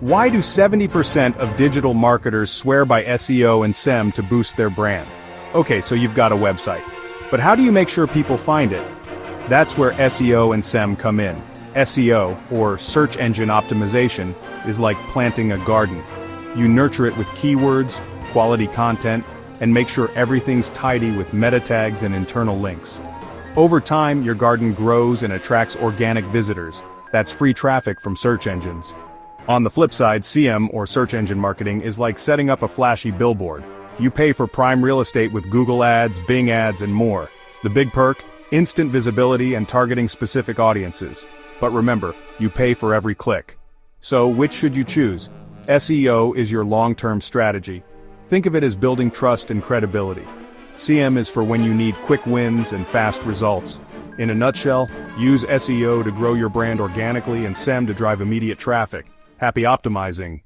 Why do 70% of digital marketers swear by SEO and SEM to boost their brand? Okay, so you've got a website. But how do you make sure people find it? That's where SEO and SEM come in. SEO, or search engine optimization, is like planting a garden. You nurture it with keywords, quality content, and make sure everything's tidy with meta tags and internal links. Over time, your garden grows and attracts organic visitors. That's free traffic from search engines. On the flip side, SEM, or search engine marketing, is like setting up a flashy billboard. You pay for prime real estate with Google ads, Bing ads, and more. The big perk? Instant visibility and targeting specific audiences. But remember, you pay for every click. So, which should you choose? SEO is your long-term strategy. Think of it as building trust and credibility. SEM is for when you need quick wins and fast results. In a nutshell, use SEO to grow your brand organically and SEM to drive immediate traffic. Happy optimizing!